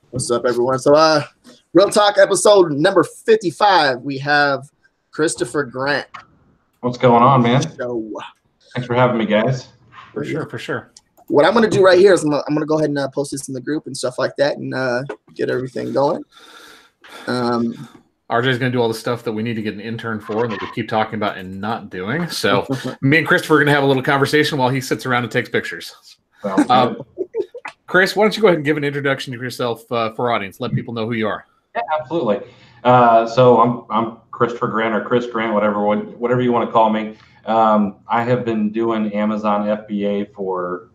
What's up, everyone? So, Real Talk episode number 55. We have Christopher Grant. What's going on, man? So, thanks for having me, guys. For sure. What I'm going to do right here is I'm going to go ahead and post this in the group and stuff like that and get everything going. RJ's going to do all the stuff that we need to get an intern for that we keep talking about and not doing. So me and Christopher are going to have a little conversation while he sits around and takes pictures. Chris, why don't you go ahead and give an introduction to yourself for our audience? Let people know who you are. Yeah, absolutely. So I'm Christopher Grant or Chris Grant, whatever you want to call me. I have been doing Amazon FBA for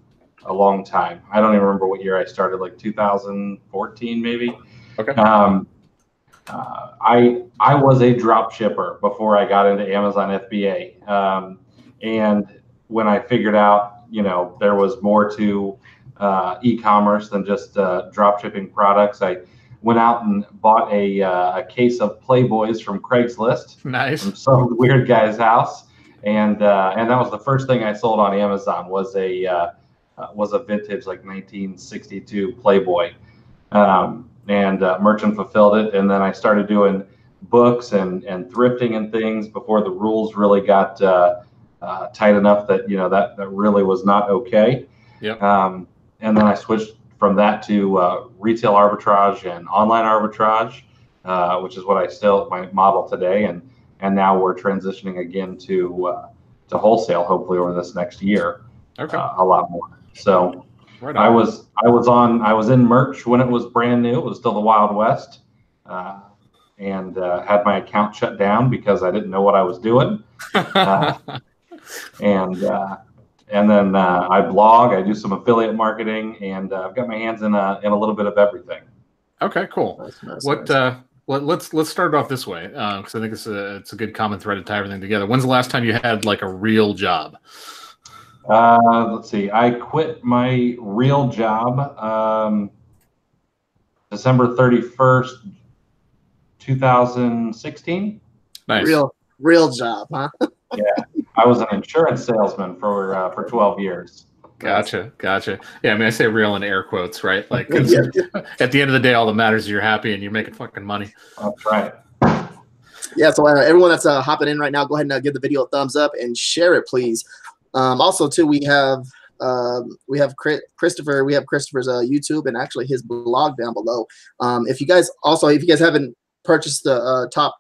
a long time. I don't even remember what year I started, like 2014 maybe. Okay. I was a drop shipper before I got into Amazon FBA. And when I figured out, there was more to e-commerce than just drop shipping products, I went out and bought a case of Playboys from Craigslist. Nice. From some weird guy's house. And that was the first thing I sold on Amazon was a vintage like 1962 Playboy. And merchant fulfilled it, and then I started doing books and thrifting and things before the rules really got tight enough that that really was not okay. Yep. And then I switched from that to retail arbitrage and online arbitrage, which is what my model today, and now we're transitioning again to wholesale, hopefully over this next year. Okay. A lot more. So. Right I was in merch when it was brand new. It was still the Wild West, and had my account shut down because I didn't know what I was doing. And then I blog. I do some affiliate marketing, and I've got my hands in a little bit of everything. Okay, cool. Nice. Let's start off this way because I think it's a good common thread to tie everything together. When's the last time you had like a real job? Let's see. I quit my real job December 31st, 2016. Nice. Real job, huh? Yeah. I was an insurance salesman for 12 years. Gotcha. Yeah, I mean, I say real in air quotes, right? Like at the end of the day, all that matters is you're happy and you're making fucking money. That's right. Yeah, so everyone that's hopping in right now, go ahead and give the video a thumbs up and share it, please. Also, too, we have Christopher. We have Christopher's YouTube and actually his blog down below. If you guys haven't purchased the top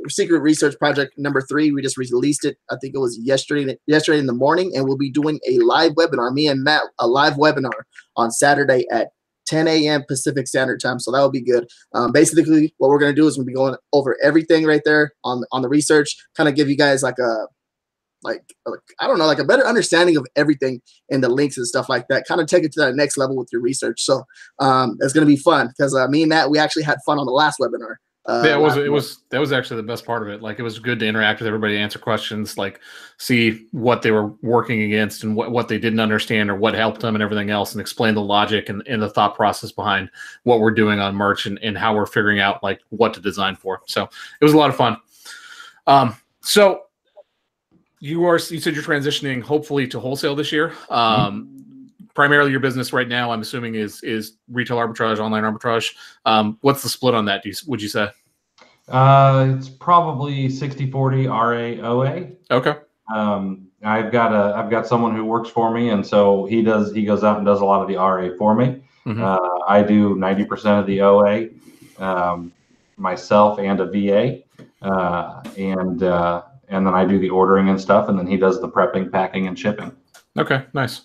secret research project number 3, we just released it. I think it was yesterday in the morning, and we'll be doing a live webinar. Me and Matt, a live webinar on Saturday at 10 a.m. Pacific Standard Time. So that will be good. Basically, what we're gonna do is we'll be going over everything right there on the research. Kind of give you guys like a better understanding of everything and the links and stuff like that. Kind of take it to that next level with your research. So it's going to be fun because me and Matt, we actually had fun on the last webinar. That was actually the best part of it. Like, it was good to interact with everybody, answer questions, like see what they were working against and what they didn't understand or what helped them and everything else, and explain the logic and the thought process behind what we're doing on merch and how we're figuring out like what to design for. So it was a lot of fun. So you said you're transitioning hopefully to wholesale this year. Primarily your business right now, I'm assuming, is retail arbitrage, online arbitrage. What's the split on that, would you say? It's probably 60-40 RA OA. Okay. I've got someone who works for me, and so he goes out and does a lot of the RA for me. Mm-hmm. I do 90% of the OA myself and a VA, and then I do the ordering and stuff, and then he does the prepping, packing, and shipping. Okay, nice.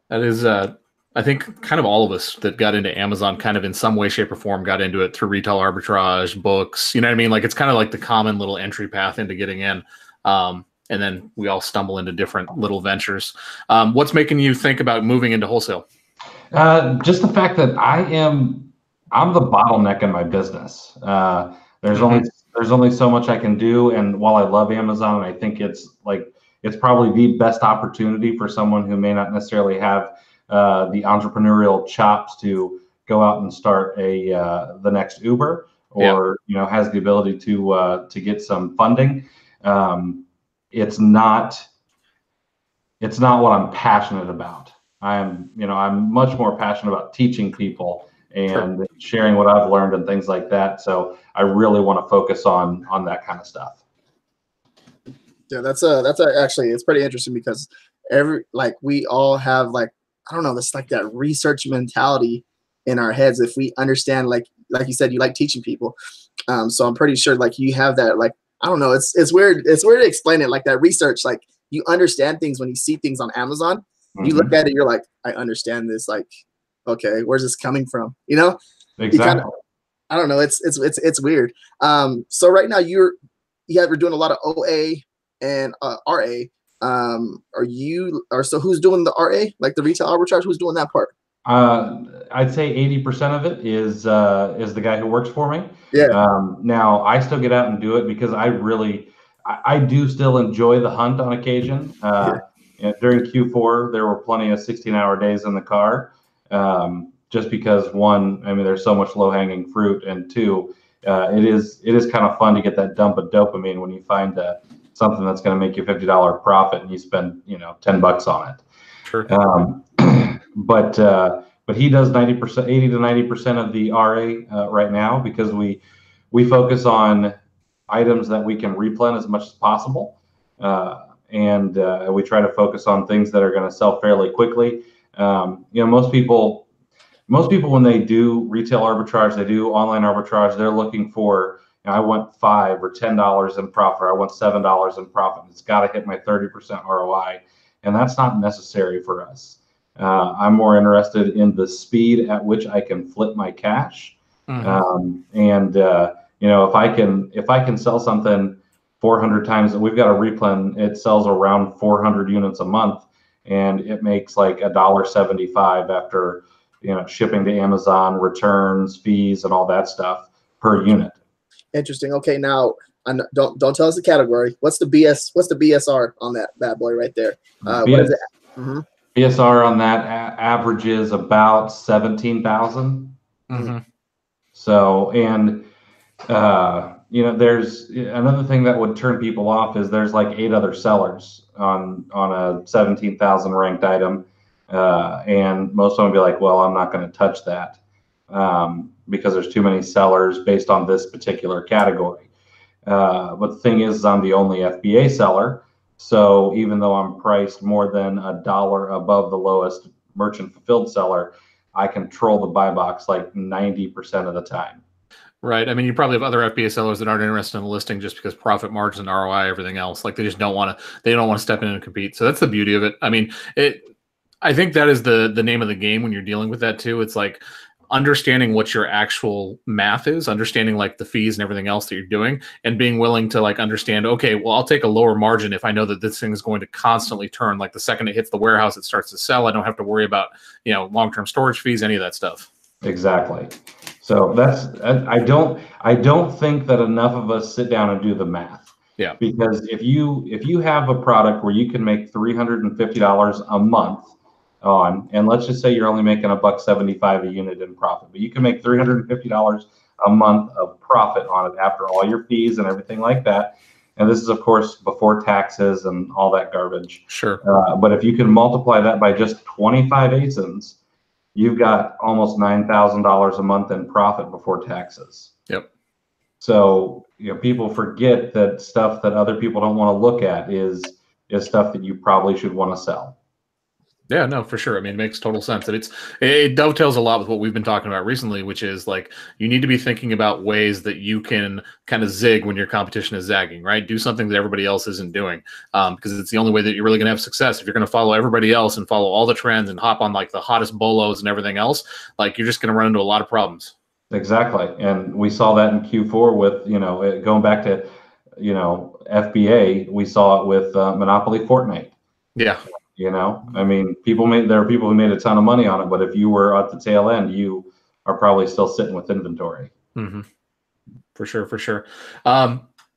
That is, I think, kind of all of us that got into Amazon kind of in some way, shape, or form got into it through retail arbitrage, books. You know what I mean? Like, it's kind of like the common little entry path into getting in. And then we all stumble into different little ventures. What's making you think about moving into wholesale? Just the fact that I'm the bottleneck in my business. There's only so much I can do, and while I love Amazon, I think it's probably the best opportunity for someone who may not necessarily have the entrepreneurial chops to go out and start the next Uber, or has the ability to get some funding. It's not what I'm passionate about. I'm much more passionate about teaching people and sharing what I've learned and things like that. So I really want to focus on that kind of stuff. Yeah, actually, it's pretty interesting because we all have I don't know, this like that research mentality in our heads. If we understand, like you said, you like teaching people. So I'm pretty sure you have that, I don't know, it's weird. It's weird to explain it, like that research, you understand things when you see things on Amazon. You look at it, you're like, I understand this. Okay, where's this coming from? Exactly. I don't know. It's weird. So right now we're doing a lot of OA and RA. So who's doing the RA, like the retail arbitrage? Who's doing that part? I'd say 80% of it is the guy who works for me. Yeah. Now I still get out and do it because I do still enjoy the hunt on occasion. During Q4, there were plenty of 16-hour days in the car. Just because, one, I mean, there's so much low-hanging fruit, and two, it is kind of fun to get that dump of dopamine when you find something that's going to make you $50 profit and you spend $10 on it. Sure. But he does 90%, 80 to 90% of the RA right now, because we focus on items that we can replenish as much as possible, and we try to focus on things that are going to sell fairly quickly. Most people when they do retail arbitrage, they do online arbitrage, they're looking for, I want $5 or $10 in profit, or I want $7 in profit. It's got to hit my 30% ROI, and that's not necessary for us. I'm more interested in the speed at which I can flip my cash. If I can sell something 400 times, we've got a replen, it sells around 400 units a month, and it makes like $1.75 after shipping to Amazon, returns, fees, and all that stuff per unit. Interesting. Okay, now don't tell us the category. What's the BSR on that bad boy right there? What is it? BSR on that averages about 17,000. So, and there's another thing that would turn people off is there's like 8 other sellers on a 17,000 ranked item, and most of them would be like, well, I'm not going to touch that because there's too many sellers based on this particular category. But the thing is, I'm the only FBA seller. So even though I'm priced more than $1 above the lowest merchant fulfilled seller, I control the buy box like 90% of the time. Right. I mean, you probably have other FBA sellers that aren't interested in the listing just because profit margin, ROI, everything else. They just don't want to step in and compete. So that's the beauty of it. I mean, I think that is the name of the game when you're dealing with that too. It's like understanding what your actual math is, understanding like the fees and everything else that you're doing, and being willing to understand, okay, well, I'll take a lower margin if I know that this thing is going to constantly turn. Like the second it hits the warehouse, it starts to sell. I don't have to worry about, long-term storage fees, any of that stuff. Exactly. So I don't think that enough of us sit down and do the math. Yeah. Because if you have a product where you can make $350 a month on, and let's just say you're only making $1.75 a unit in profit, but you can make $350 a month of profit on it after all your fees and everything like that. And this is, of course, before taxes and all that garbage. Sure. But if you can multiply that by just 25 ASINs, you've got almost $9,000 a month in profit before taxes. Yep. So people forget that stuff that other people don't want to look at is stuff that you probably should want to sell. Yeah, no, for sure. I mean, it makes total sense. And it dovetails a lot with what we've been talking about recently, which is you need to be thinking about ways that you can kind of zig when your competition is zagging, right? Do something that everybody else isn't doing, because it's the only way that you're really going to have success. If you're going to follow everybody else and follow all the trends and hop on the hottest bolos and everything else, you're just going to run into a lot of problems. Exactly. And we saw that in Q4 with, going back to, FBA, we saw it with Monopoly Fortnite. Yeah. I mean, there are people who made a ton of money on it, but if you were at the tail end, you are probably still sitting with inventory. Mm-hmm. For sure.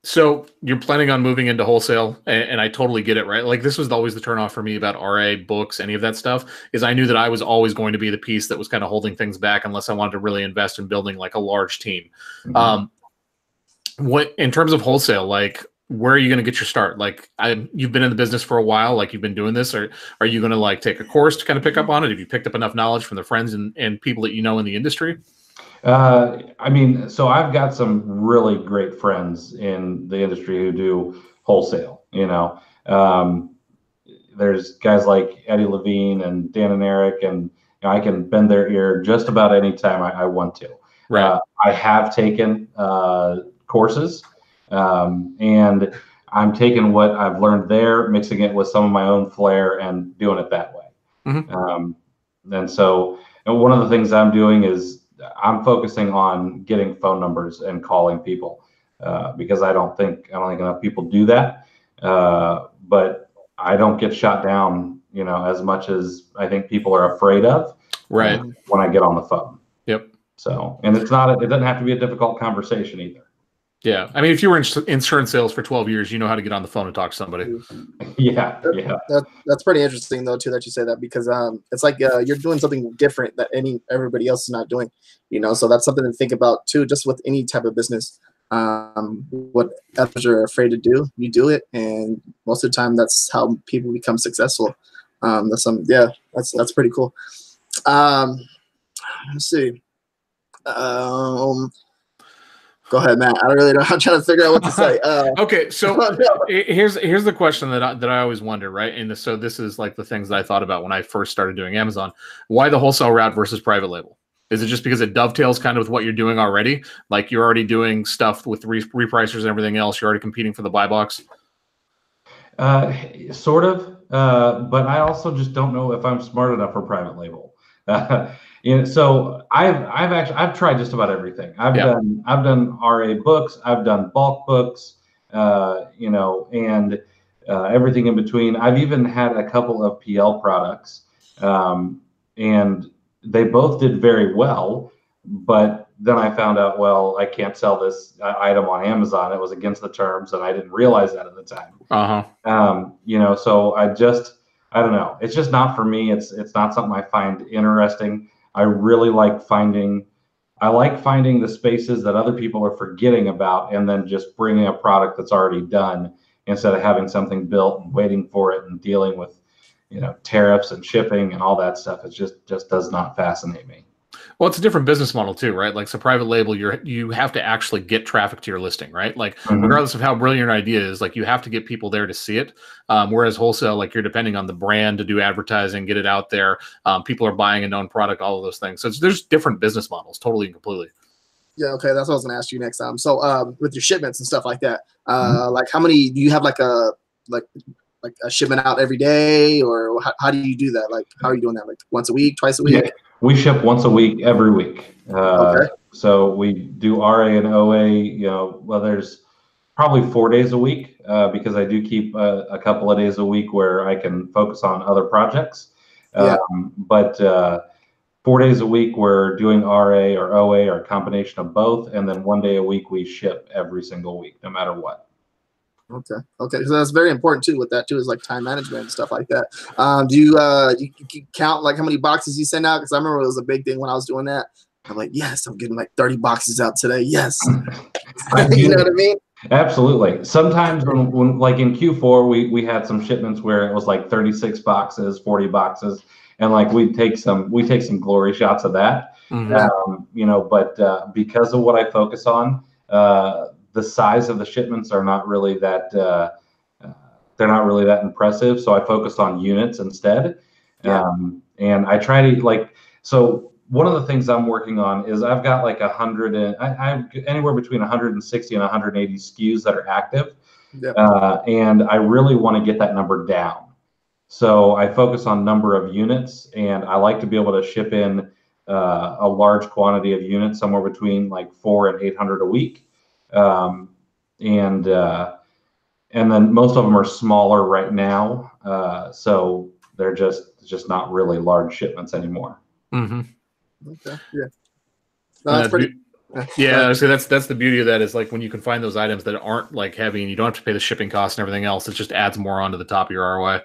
So you're planning on moving into wholesale, and I totally get it, right? This was always the turnoff for me about RA, books, any of that stuff, is I knew that I was always going to be the piece that was kind of holding things back unless I wanted to really invest in building a large team. Mm-hmm. What in terms of wholesale, where are you going to get your start? Like, you've been in the business for a while, like you've been doing this, or are you going to like take a course to kind of pick up on it? Have you picked up enough knowledge from the friends and people that you know in the industry? I mean, so I've got some really great friends in the industry who do wholesale, there's guys like Eddie Levine and Dan and Eric, and I can bend their ear just about any time I want to. Right. I have taken courses, and I'm taking what I've learned there, mixing it with some of my own flair and doing it that way. And so one of the things I'm doing is I'm focusing on getting phone numbers and calling people because I don't think enough people do that. But I don't get shot down, as much as I think people are afraid of. Right. When I get on the phone. Yep. So, and it doesn't have to be a difficult conversation either. Yeah. I mean, if you were in insurance sales for 12 years, you know how to get on the phone and talk to somebody. Yeah. That's pretty interesting though, too, that you say that, because it's like you're doing something different that everybody else is not doing, so that's something to think about too, just with any type of business. What others are afraid to do, you do it, and most of the time that's how people become successful. That's pretty cool. Let's see. Go ahead, Matt. I don't really know. I'm trying to figure out what to say. Okay, so here's the question that I always wonder, right? And so this is like the things that I thought about when I first started doing Amazon. Why the wholesale route versus private label? Is it just because it dovetails kind of with what you're doing already? Like you're already doing stuff with repricers and everything else. You're already competing for the buy box. Sort of, but I also just don't know if I'm smart enough for private label. So I've tried just about everything. I've done RA books, I've done bulk books, and everything in between. I've even had a couple of PL products, and they both did very well. But then I found out, well, I can't sell this item on Amazon. It was against the terms, and I didn't realize that at the time. So I don't know. It's just not for me. It's not something I find interesting. I really like finding the spaces that other people are forgetting about, and then just bringing a product that's already done instead of having something built and waiting for it and dealing with, tariffs and shipping and all that stuff. It just does not fascinate me. Well, it's a different business model too, right? Like, so private label, you have to actually get traffic to your listing, right? Like, regardless of how brilliant your idea is, like you have to get people there to see it. Whereas wholesale, like you're depending on the brand to do advertising, get it out there. People are buying a known product, all of those things. So there's different business models, totally and completely. Yeah. Okay. That's what I was going to ask you next time. So, with your shipments and stuff like that, like how many do you have? Like a shipment out every day, or how do you do that? Like, how are you doing that? Like once a week, twice a week? Yeah. We ship once a week, every week. Okay. So we do RA and OA, there's probably 4 days a week because I do keep a couple of days a week where I can focus on other projects. But 4 days a week, we're doing RA or OA or a combination of both. And then 1 day a week, we ship every single week, no matter what. Okay. So that's very important too. With that too is like time management and stuff like that. Do you count like how many boxes you send out? Because I remember it was a big thing when I was doing that. I'm like, yes, I'm getting like 30 boxes out today. Yes, you know what I mean? Absolutely. Sometimes when like in Q4, we had some shipments where it was like 36 boxes, 40 boxes, and like we take some glory shots of that. But because of what I focus on, the size of the shipments are not really that they're not really that impressive. So I focused on units instead. And I try to so one of the things I'm working on is I've got like 100 and I'm anywhere between 160 and 180 SKUs that are active. And I really want to get that number down. So I focus on number of units, and I like to be able to ship in a large quantity of units, somewhere between like 400 and 800 a week. And then most of them are smaller right now, so they're just not really large shipments anymore. Okay. Yeah. No, that's pretty. So that's the beauty of that, is like when you can find those items that aren't like heavy and you don't have to pay the shipping costs and everything else, it just adds more onto the top of your ROI.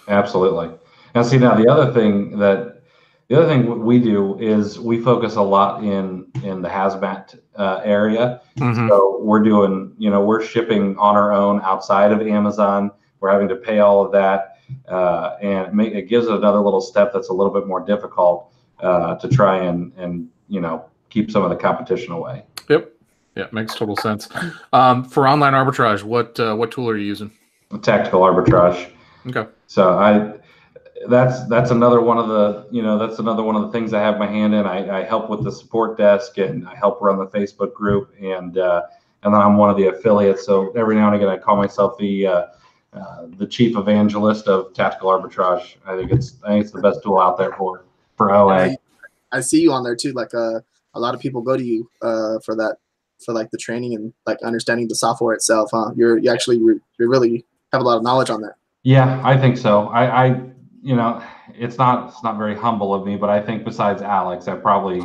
Absolutely. Now, see, the other thing that The other thing we do is we focus a lot in the hazmat area. Mhm. So we're doing, we're shipping on our own outside of Amazon. We're having to pay all of that, and it gives it another little step that's a little bit more difficult to try and keep some of the competition away. Yep. Yeah, makes total sense. For online arbitrage, what tool are you using? Tactical arbitrage. Okay. So that's another one of the things I have my hand in. I help with the support desk, and I help run the Facebook group, and then I'm one of the affiliates. So every now and again, I call myself the chief evangelist of tactical arbitrage. I think it's the best tool out there for OA. I see you on there too. Like a lot of people go to you for that, for like the training and like understanding the software itself. You really have a lot of knowledge on that. Yeah, I think so. I it's not very humble of me, but I think besides Alex, I probably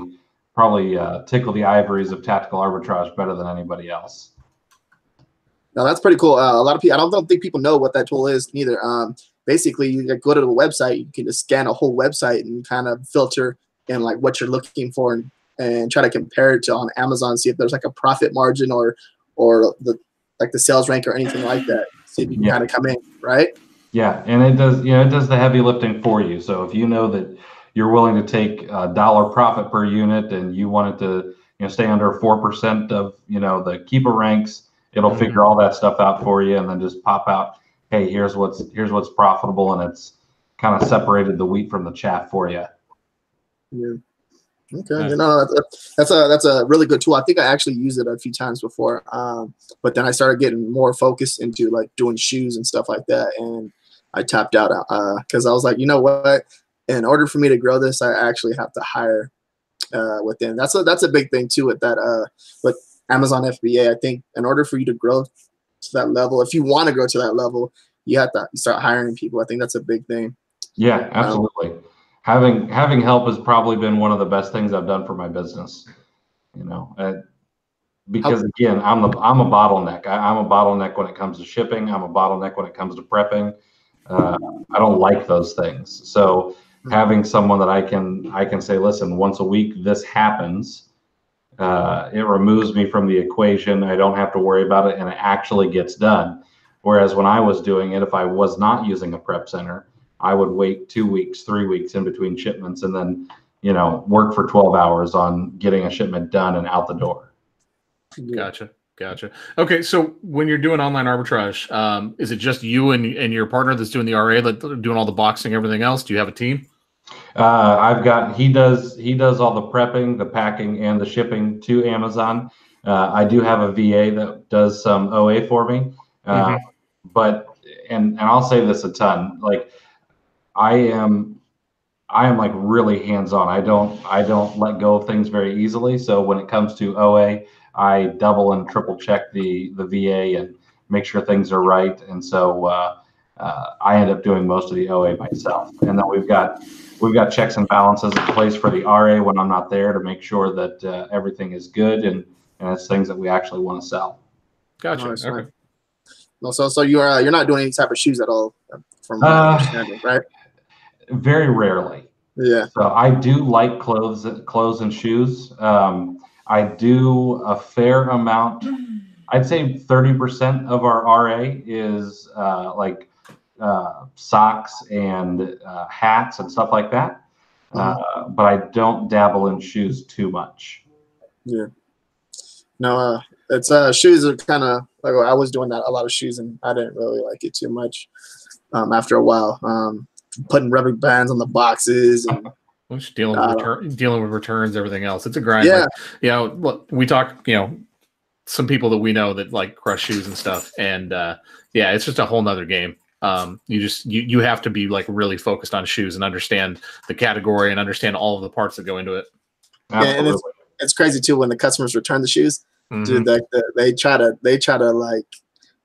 tickle the ivories of tactical arbitrage better than anybody else. No, that's pretty cool. A lot of people, I don't think people know what that tool is neither. Basically, you go to the website, you can just scan a whole website and kind of filter in like what you're looking for and try to compare it to on Amazon, see if there's like a profit margin or the sales rank or anything like that. See if you can kind of come in, right? Yeah, and it does the heavy lifting for you. So if you know that you're willing to take a $1 profit per unit and you want it to stay under 4% of the keeper ranks, it'll figure all that stuff out for you and then just pop out, hey, here's what's profitable, and it's kind of separated the wheat from the chaff for you. Yeah. Okay. That's a really good tool. I think I actually used it a few times before. But then I started getting more focused into like doing shoes and stuff like that, and I tapped out because I was like, you know what? In order for me to grow this, I actually have to hire within. That's a big thing too with that with Amazon FBA. I think in order for you to grow to that level, if you want to grow to that level, you have to start hiring people. I think that's a big thing. Yeah, absolutely. Having help has probably been one of the best things I've done for my business, because again, I'm a bottleneck. I'm a bottleneck when it comes to shipping. I'm a bottleneck when it comes to prepping. I don't like those things. So having someone that I can say, listen, once a week this happens, it removes me from the equation. I don't have to worry about it, and it actually gets done. Whereas when I was doing it, if I was not using a prep center, I would wait 2 weeks, 3 weeks in between shipments, and then, work for 12 hours on getting a shipment done and out the door. Gotcha. Okay, so when you're doing online arbitrage, is it just you and your partner that's doing the RA, doing all the boxing, everything else? Do you have a team? He does all the prepping, the packing, and the shipping to Amazon. I do have a VA that does some OA for me, but I'll say this a ton, like, I am like really hands-on. I don't let go of things very easily. So when it comes to OA, I double and triple check the VA and make sure things are right. And so I end up doing most of the OA myself. And then we've got checks and balances in place for the RA when I'm not there to make sure that everything is good and it's things that we actually want to sell. Gotcha. Nice. Okay. No, so you're not doing any type of shoes at all, from my understanding, right? Very rarely. Yeah. So I do like clothes and shoes. I do a fair amount. I'd say 30% of our RA is like socks and hats and stuff like that. But I don't dabble in shoes too much. Yeah. No, it's shoes are kind of like, I was doing that, a lot of shoes, and I didn't really like it too much. After a while, putting rubber bands on the boxes and dealing with returns, everything else. It's a grind. Yeah. Like, look, we talk, some people that we know that like crush shoes and stuff, and it's just a whole nother game. You have to be like really focused on shoes and understand the category and understand all of the parts that go into it. Absolutely. And it's crazy too when the customers return the shoes. Dude, they try to like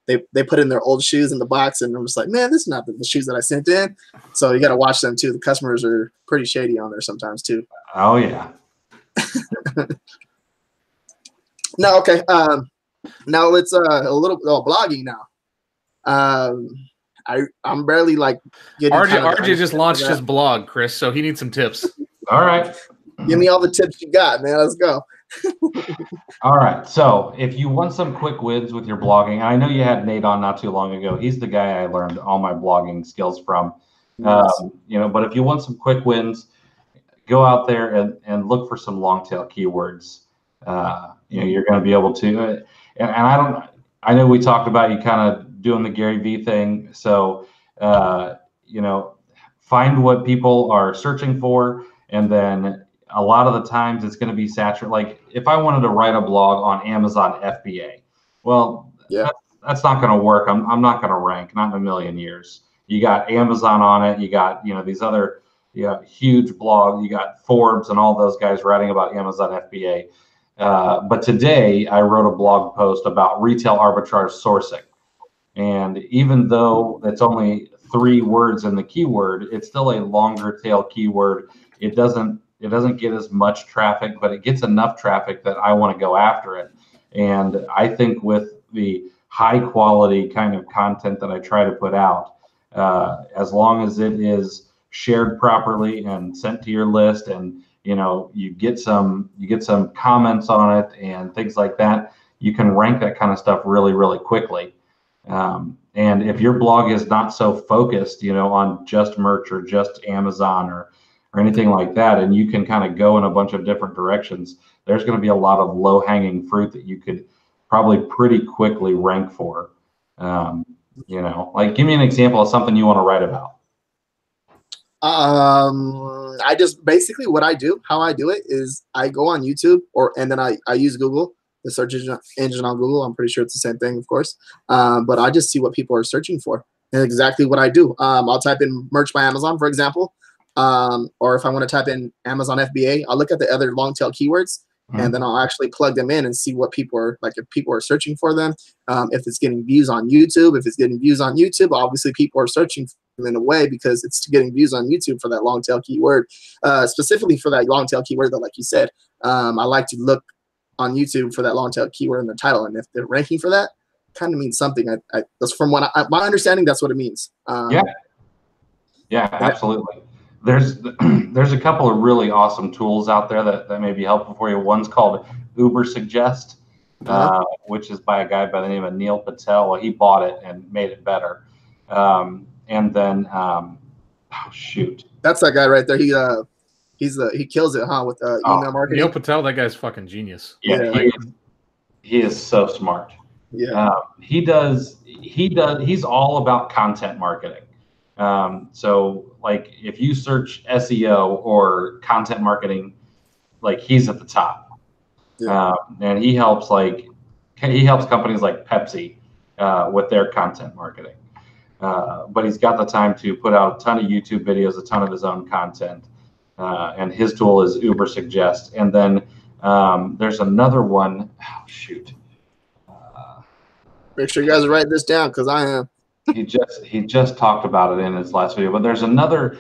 they put in their old shoes in the box, and I'm just like, man, this is not the shoes that I sent in. So you got to watch them too. The customers are pretty shady on there sometimes too. Oh yeah. No, okay. Now it's a little blogging now. I'm barely like getting. RJ just launched his blog, Chris, so he needs some tips. All right. Give me all the tips you got, man. Let's go. All right. So if you want some quick wins with your blogging, and I know you had Nate on not too long ago. He's the guy I learned all my blogging skills from. You know, but if you want some quick wins, go out there and look for some long tail keywords. You know, you're going to be able to, and I know we talked about you kind of doing the Gary V thing. So, you know, find what people are searching for. And then a lot of the times it's going to be saturated. Like if I wanted to write a blog on Amazon FBA, well, that's not going to work. I'm not going to rank, not in a million years. You got Amazon on it. You got, you know, these other, huge blogs. You got Forbes and all those guys writing about Amazon FBA. But today I wrote a blog post about retail arbitrage sourcing. And even though it's only 3 words in the keyword, it's still a longer tail keyword. It doesn't get as much traffic, but it gets enough traffic that I want to go after it. And I think with the high quality kind of content that I try to put out, as long as it is shared properly and sent to your list, and you get some comments on it and things like that, you can rank that kind of stuff really, really quickly. And if your blog is not so focused, on just merch or just Amazon or anything like that, and you can kind of go in a bunch of different directions, there's going to be a lot of low-hanging fruit that you could probably pretty quickly rank for. Like give me an example of something you want to write about. I just basically how I do it is I go on YouTube and then I use Google, the search engine on Google. I'm pretty sure it's the same thing, of course. But I just see what people are searching for and exactly what I do. I'll type in merch by Amazon, for example. Or if I want to type in Amazon FBA, I'll look at the other long tail keywords and then I'll actually plug them in and see what people are like, if people are searching for them, if it's getting views on YouTube. If it's getting views on YouTube, obviously people are searching for them in a way because it's getting views on YouTube for that long tail keyword, specifically for that long tail keyword that, like you said, I like to look on YouTube for that long tail keyword in the title, and if they're ranking for that, kind of means something. That's from what my understanding. That's what it means. Yeah, absolutely. There's a couple of really awesome tools out there that may be helpful for you. One's called Uber Suggest, which is by a guy by the name of Neil Patel. Well, he bought it and made it better. And then, that's that guy right there. He kills it, with email marketing. Neil Patel, that guy's fucking genius. Yeah. He is so smart. Yeah. He's all about content marketing. So like if you search SEO or content marketing, like he's at the top. Yeah. And he helps companies like Pepsi with their content marketing. But he's got the time to put out a ton of YouTube videos, a ton of his own content. And his tool is Uber Suggest. And then there's another one. Make sure you guys write this down because I am. He just talked about it in his last video, but there's another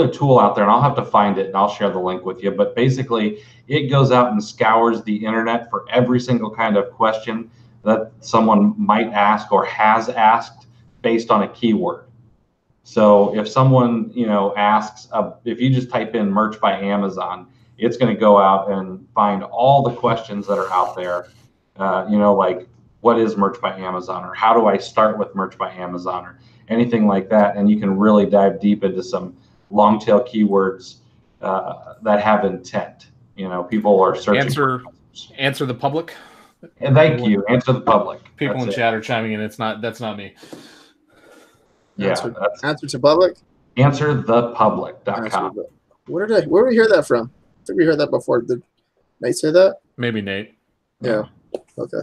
tool out there, and I'll have to find it and I'll share the link with you. But basically, it goes out and scours the internet for every single kind of question that someone might ask or has asked based on a keyword. So if someone asks, if you just type in merch by Amazon, it's going to go out and find all the questions that are out there. Like, what is merch by Amazon, or how do I start with merch by Amazon, or anything like that. And you can really dive deep into some long tail keywords that have intent. People are searching. Answer the public. And thank you. Answer the public. People in chat are chiming in. That's not me. Yeah. Answer to public. Answerthepublic.com. Where did we hear that from? I think we heard that before. Did Nate say that? Maybe Nate. Yeah. Okay.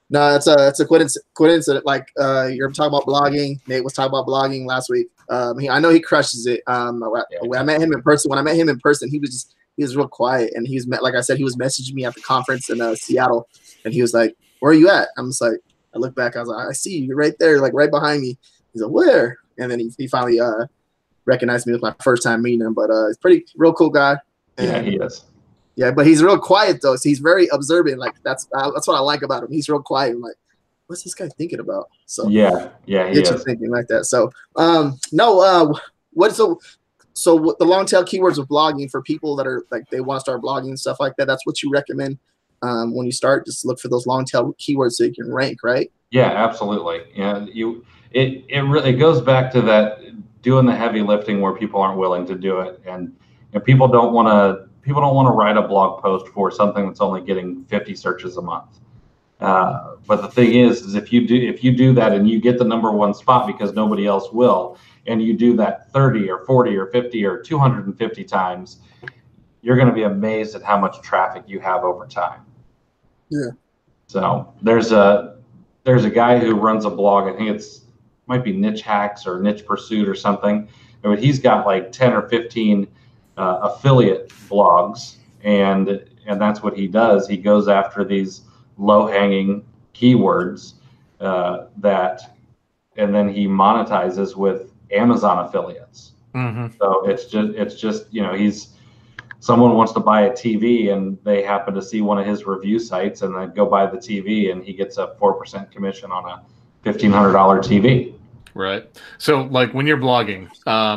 No, it's a coincidence. Like you're talking about blogging. Nate was talking about blogging last week. I know he crushes it. When I met him in person, he was real quiet, and like I said, he was messaging me at the conference in Seattle, and he was like, "Where are you at?" I'm just like, I look back, I was like, "I see you, you're right there, like right behind me." He's like, "Where?" And then he finally recognized me with my first time meeting him. But he's real cool guy. Yeah, he is. Yeah, but he's real quiet though. So he's very observant. Like that's what I like about him. He's real quiet. I'm like, what's this guy thinking about? So yeah, he is thinking like that. So So what the long tail keywords of blogging for people that are like they want to start blogging and stuff like that, that's what you recommend when you start. Just look for those long tail keywords so you can rank, right? Yeah, absolutely. Yeah, it really goes back to that doing the heavy lifting where people aren't willing to do it, and people don't want to write a blog post for something that's only getting 50 searches a month. But the thing is if you do that and you get the #1 spot because nobody else will, and you do that 30 or 40 or 50 or 250 times, you're going to be amazed at how much traffic you have over time. Yeah. So there's a guy who runs a blog. I think might be Niche Hacks or Niche Pursuit or something. But he's got like 10 or 15 affiliate blogs, and that's what he does. He goes after these low-hanging keywords and then he monetizes with Amazon affiliates. Mm-hmm. So it's just someone wants to buy a TV and they happen to see one of his review sites and then go buy the TV, and he gets a 4% commission on a $1,500 TV. Right. So like when you're blogging,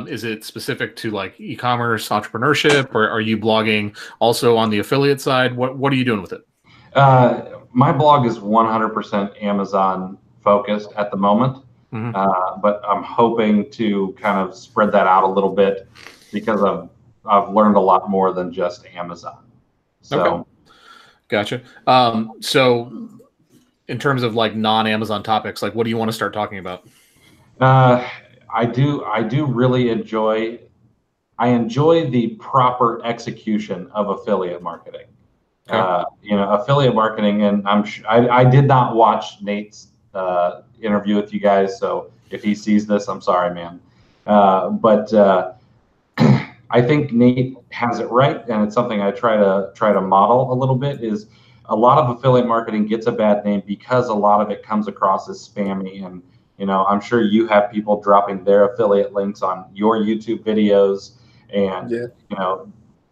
is it specific to like e-commerce entrepreneurship, or are you blogging also on the affiliate side? What are you doing with it? My blog is 100% Amazon focused at the moment. Mm-hmm. But I'm hoping to kind of spread that out a little bit because I've learned a lot more than just Amazon. So, okay. Gotcha. So in terms of like non-Amazon topics, like what do you want to start talking about? I do really enjoy the proper execution of affiliate marketing. Okay. Affiliate marketing, and I did not watch Nate's interview with you guys, so if he sees this, I'm sorry, man. But I think Nate has it right, and it's something I try to model a little bit. Is a lot of affiliate marketing gets a bad name because a lot of it comes across as spammy, and I'm sure you have people dropping their affiliate links on your YouTube videos and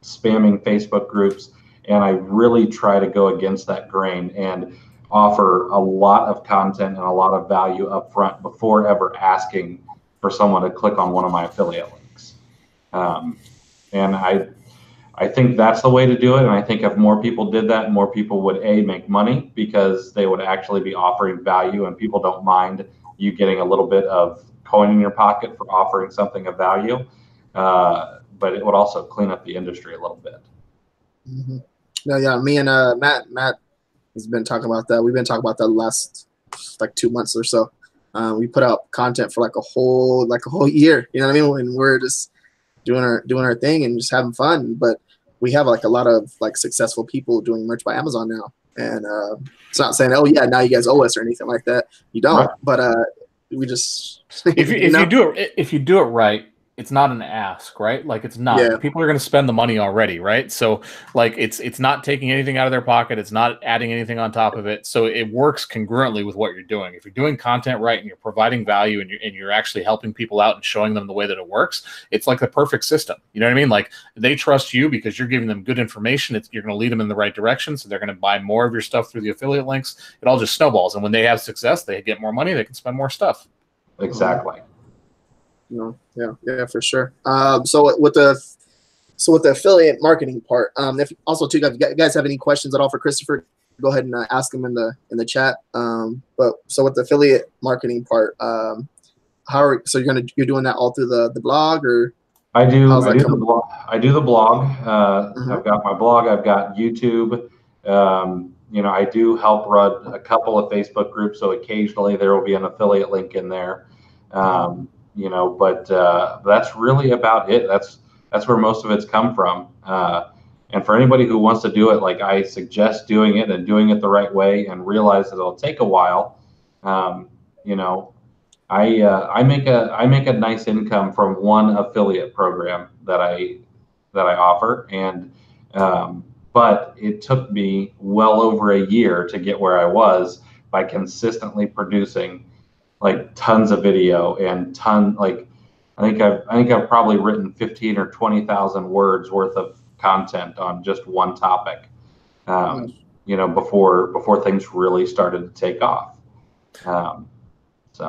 spamming Facebook groups. And I really try to go against that grain and offer a lot of content and a lot of value up front before ever asking for someone to click on one of my affiliate links. And I think that's the way to do it. And I think if more people did that, more people would make money because they would actually be offering value, and people don't mind you getting a little bit of coin in your pocket for offering something of value. But it would also clean up the industry a little bit. Mm-hmm. No, yeah, me and Matt has been talking about that. We've been talking about that the last like 2 months or so. We put out content for like a whole year. You know what I mean? When we're just doing our thing and just having fun. But we have like a lot of like successful people doing merch by Amazon now. And it's not saying, oh yeah, now you guys owe us or anything like that. You don't. Right. But we just if you do it right, it's not an ask, right? Like it's not. Yeah. People are going to spend the money already, right? So like it's not taking anything out of their pocket. It's not adding anything on top of it. So it works congruently with what you're doing. If you're doing content right and you're providing value and you're actually helping people out and showing them the way that it works, it's like the perfect system. You know what I mean? Like they trust you because you're giving them good information. You're going to lead them in the right direction. So they're going to buy more of your stuff through the affiliate links. It all just snowballs. And when they have success, they get more money. They can spend more stuff. Exactly. Yeah, for sure. So with the affiliate marketing part, if also too, if you guys have any questions at all for Christopher, go ahead and ask him in the chat. But so with the affiliate marketing part, you're doing that all through the blog, or I do the blog. Mm-hmm. I've got my blog. I've got YouTube. I do help run a couple of Facebook groups, so occasionally there will be an affiliate link in there. But that's really about it. That's where most of it's come from. And for anybody who wants to do it, like I suggest doing it and doing it the right way and realize that it'll take a while. I make a nice income from one affiliate program that I offer. And, but it took me well over a year to get where I was by consistently producing like tons of video and I think I've probably written 15 or 20,000 words worth of content on just one topic, before things really started to take off.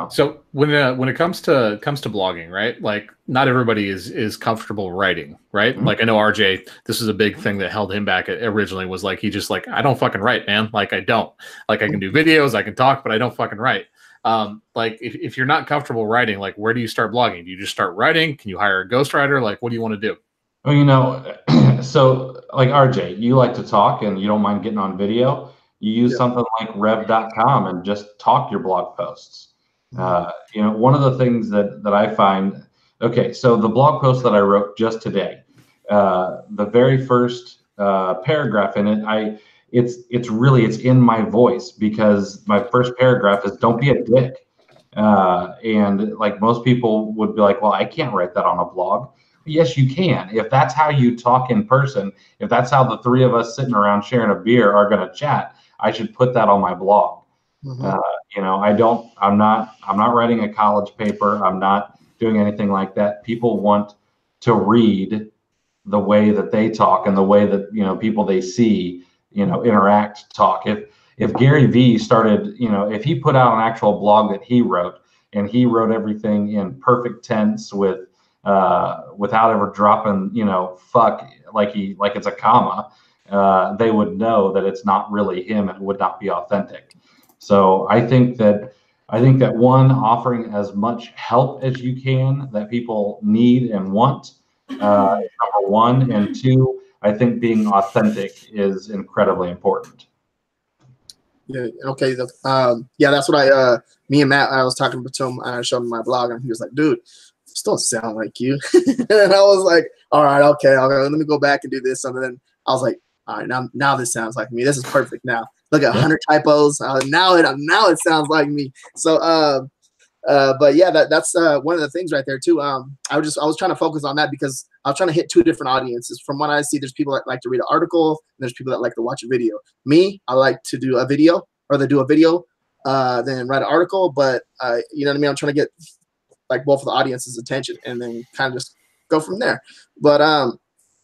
So when it comes to blogging, right? Like not everybody is comfortable writing, right? Mm-hmm. Like I know RJ, this is a big thing that held him back originally was like he just like I don't fucking write, man. Like I don't. Like I can do videos, I can talk, but I don't fucking write. Like if you're not comfortable writing, like where do you start blogging? Do you just start writing? Can you hire a ghostwriter? Like what do you want to do? Well, you know, so like RJ, you like to talk and you don't mind getting on video. You use something like rev.com and just talk your blog posts. You know, one of the things that I find, okay, so the blog post that I wrote just today, the very first paragraph in it, it's in my voice because my first paragraph is don't be a dick. And like most people would be like, well, I can't write that on a blog. Yes, you can. If that's how you talk in person, if that's how the three of us sitting around sharing a beer are going to chat, I should put that on my blog. You know, I'm not writing a college paper. I'm not doing anything like that. People want to read the way that they talk and the way that, you know, people they see, you know, interact, talk. If Gary Vee started, you know, if he put out an actual blog that he wrote and he wrote everything in perfect tense without ever dropping, you know, fuck like it's a comma, they would know that it's not really him and it would not be authentic. So I think that one, offering as much help as you can that people need and want, number one, and two, I think being authentic is incredibly important. Yeah. Okay. Yeah, that's what me and Matt, I was talking to him. I showed him my blog, and he was like, "Dude, still sound like you." And I was like, "All right, okay, let me go back and do this." And then I was like, "All right, now this sounds like me. This is perfect now. Look at 100 typos. Now it sounds like me." So, but yeah, that's one of the things right there too. I was trying to focus on that because I was trying to hit two different audiences. From what I see, there's people that like to read an article, and there's people that like to watch a video. Me, I like to do a video, then write an article. But you know what I mean? I'm trying to get like both of the audience's attention, and then kind of just go from there. But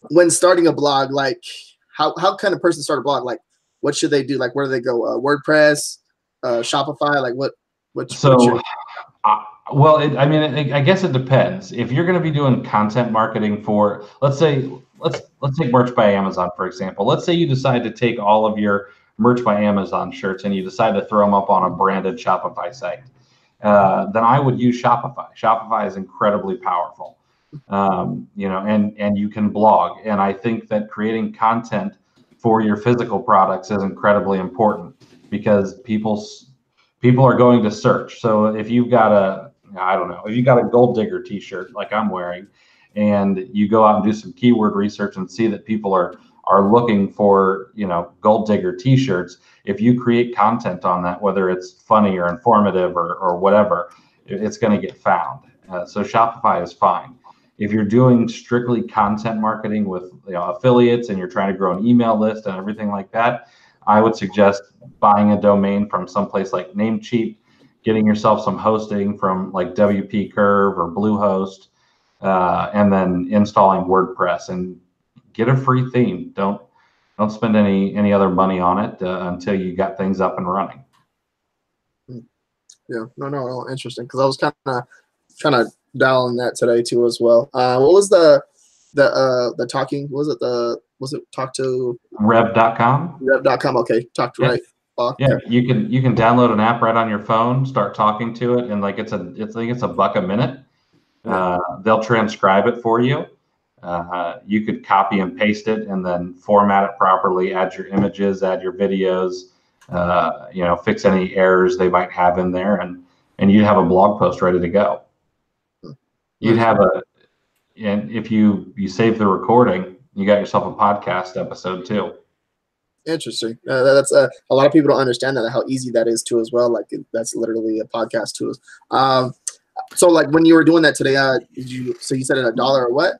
when starting a blog, like how can a person start a blog? Like what should they do? Like where do they go? WordPress, Shopify, like what? Well, I guess it depends. If you're going to be doing content marketing for, let's take Merch by Amazon, for example. Let's say you decide to take all of your Merch by Amazon shirts and you decide to throw them up on a branded Shopify site. Then I would use Shopify. Shopify is incredibly powerful, you know, and you can blog. And I think that creating content for your physical products is incredibly important because people are going to search. So if you've got if you got a gold digger t-shirt like I'm wearing, and you go out and do some keyword research and see that people are looking for, you know, gold digger t-shirts, if you create content on that, whether it's funny or informative or whatever, it's going to get found. So Shopify is fine. If you're doing strictly content marketing with, you know, affiliates and you're trying to grow an email list and everything like that, I would suggest buying a domain from someplace like Namecheap, getting yourself some hosting from like WP Curve or Bluehost, and then installing WordPress and get a free theme. Don't spend any other money on it until you got things up and running. Yeah, no, interesting. Because I was kind of trying to dial in that today too as well. What was the talking? Was it talk to Rev.com? Rev.com. Okay, talk to right. Yeah, you can download an app right on your phone, start talking to it, and like it's $1 a minute. They'll transcribe it for you. You could copy and paste it and then format it properly, add your images, add your videos, you know, fix any errors they might have in there, and you'd have a blog post ready to go. You'd have and if you save the recording, you got yourself a podcast episode too. Interesting. That's a lot of people don't understand that, how easy that is too as well. Like that's literally a podcast too. So like when you were doing that today, you said it $1 or what?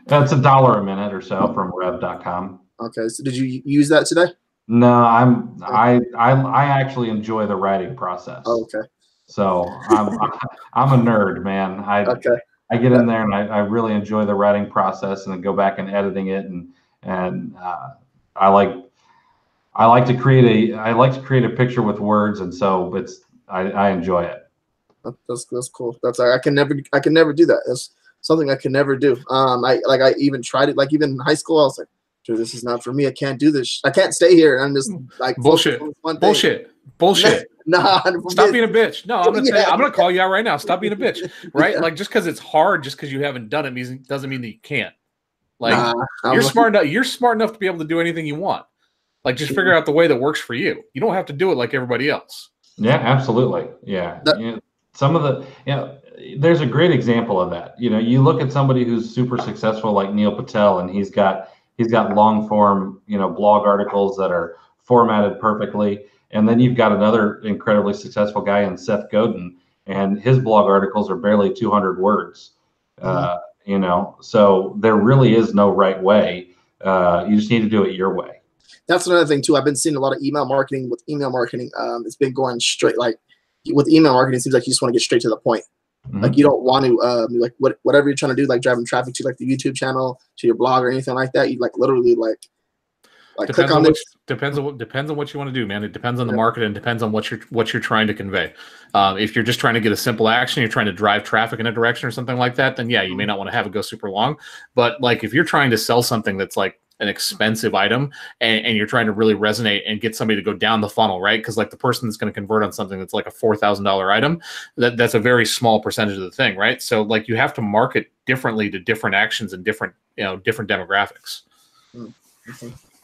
It's $1 a minute or so from rev.com. Okay. So did you use that today? No, I actually enjoy the writing process. Oh, okay. So I'm a nerd, man. I get in there and I really enjoy the writing process and then go back and editing it and I like to create a picture with words, and so I enjoy it. That's cool. That's I can never do that. That's something I can never do. I even tried it. Like even in high school, I was like, dude, this is not for me. I can't do this. I can't stay here and just like bullshit. Bullshit. Nah, stop being a bitch. No, I'm gonna tell you. I'm gonna call you out right now. Stop being a bitch. Right? Like just because it's hard, just because you haven't done it doesn't mean that you can't. Like you're smart enough. You're smart enough to be able to do anything you want. Like just figure out the way that works for you. You don't have to do it like everybody else. Yeah, absolutely. Yeah. Some of the there's a great example of that. You look at somebody who's super successful like Neil Patel, and he's got long form, blog articles that are formatted perfectly. And then you've got another incredibly successful guy in Seth Godin, and his blog articles are barely 200 words. So there really is no right way. You just need to do it your way. That's another thing too. I've been seeing a lot of email marketing. With email marketing, it's been going straight. Like with email marketing, it seems like you just want to get straight to the point. Mm-hmm. Like you don't want to like whatever you're trying to do, like driving traffic to like the YouTube channel, to your blog or anything like that. You like literally like click on this. Depends on what you want to do, man. It depends on the market and depends on what you're trying to convey. If you're just trying to get a simple action, you're trying to drive traffic in a direction or something like that, then yeah, you may not want to have it go super long. But like if you're trying to sell something that's like an expensive item and you're trying to really resonate and get somebody to go down the funnel, right? Because like the person that's going to convert on something that's like a $4,000 item, that's a very small percentage of the thing, right? So like you have to market differently to different actions and different demographics.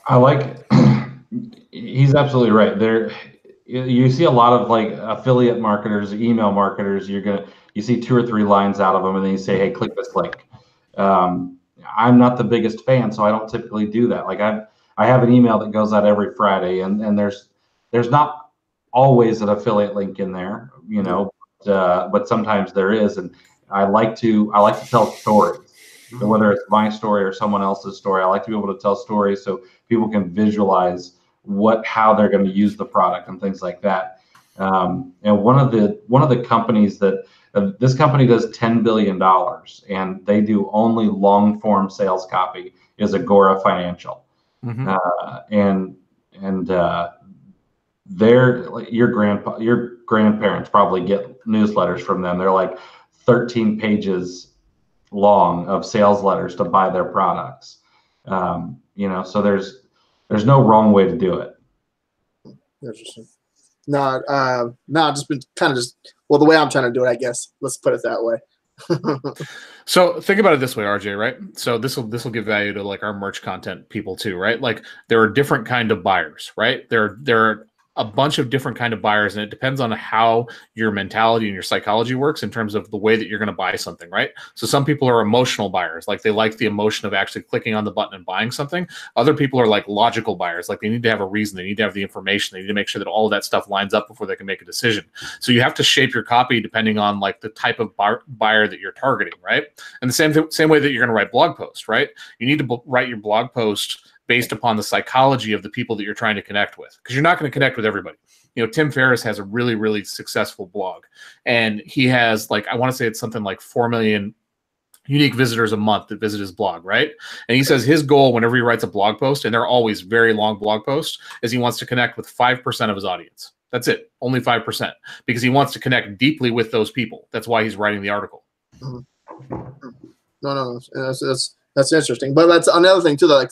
I like he's absolutely right. There you see a lot of like affiliate marketers, email marketers, you see 2 or 3 lines out of them and then you say, hey, click this link. I'm not the biggest fan, so I don't typically do that. Like I have an email that goes out every Friday, and there's not always an affiliate link in there, but sometimes there is, and I like to tell stories. So whether it's my story or someone else's story, I like to be able to tell stories so people can visualize how they're going to use the product and things like that. And one of the companies that this company does $10 billion and they do only long form sales copy is Agora Financial. Mm-hmm. Your grandparents probably get newsletters from them. They're like 13 pages long of sales letters to buy their products. So there's no wrong way to do it. Interesting. No, just been kind of the way I'm trying to do it, I guess. Let's put it that way. So think about it this way, RJ, right? So this will give value to like our merch content people too, right? Like there are different kind of buyers, right? There are a bunch of different kind of buyers, and it depends on how your mentality and your psychology works in terms of the way that you're going to buy something, right? So some people are emotional buyers, like they like the emotion of actually clicking on the button and buying something. Other people are like logical buyers, like they need to have a reason, they need to have the information, they need to make sure that all of that stuff lines up before they can make a decision. So you have to shape your copy depending on like the type of buyer that you're targeting, right? And the same way that you're going to write blog posts, right? You need to write your blog post based upon the psychology of the people that you're trying to connect with, because you're not going to connect with everybody. Tim Ferriss has a really, really successful blog, and he has like, I want to say it's something like 4 million unique visitors a month that visit his blog, right? And he says his goal whenever he writes a blog post, and they're always very long blog posts, is he wants to connect with 5% of his audience. That's it, only 5%, because he wants to connect deeply with those people. That's why he's writing the article. No, that's interesting. But that's another thing too, though,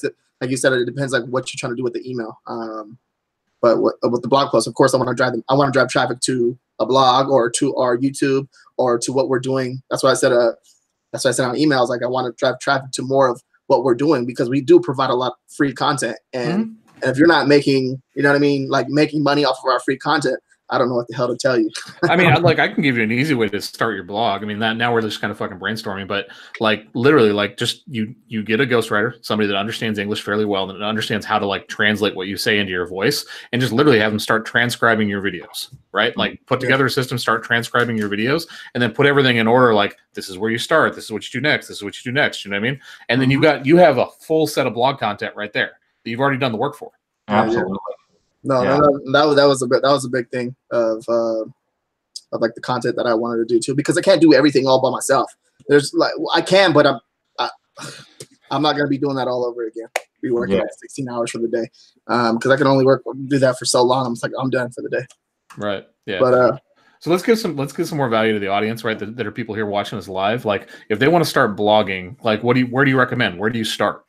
like you said, it depends like what you're trying to do with the email. But with the blog post, of course, I want to drive traffic to a blog or to our YouTube or to what we're doing. That's why I said on emails, like I want to drive traffic to more of what we're doing, because we do provide a lot of free content. And if you're not making, like making money off of our free content, I don't know what the hell to tell you. I mean, I can give you an easy way to start your blog. I mean, now we're just kind of fucking brainstorming, but like literally, like just you get a ghostwriter, somebody that understands English fairly well and understands how to like translate what you say into your voice, and just literally have them start transcribing your videos, right? Like put together a system, start transcribing your videos, and then put everything in order. Like this is where you start. This is what you do next. This is what you do next. You know what I mean? And then you have a full set of blog content right there that you've already done the work for. Absolutely. No, that was a big thing of like the content that I wanted to do too, because I can't do everything all by myself. There's like I can, but I'm not gonna be doing that all over again. Be working like 16 hours for the day, because I can only do that for so long. I'm just like I'm done for the day. Right. Yeah. But So let's give some more value to the audience, right? That are people here watching us live. Like, if they want to start blogging, like, where do you recommend? Where do you start?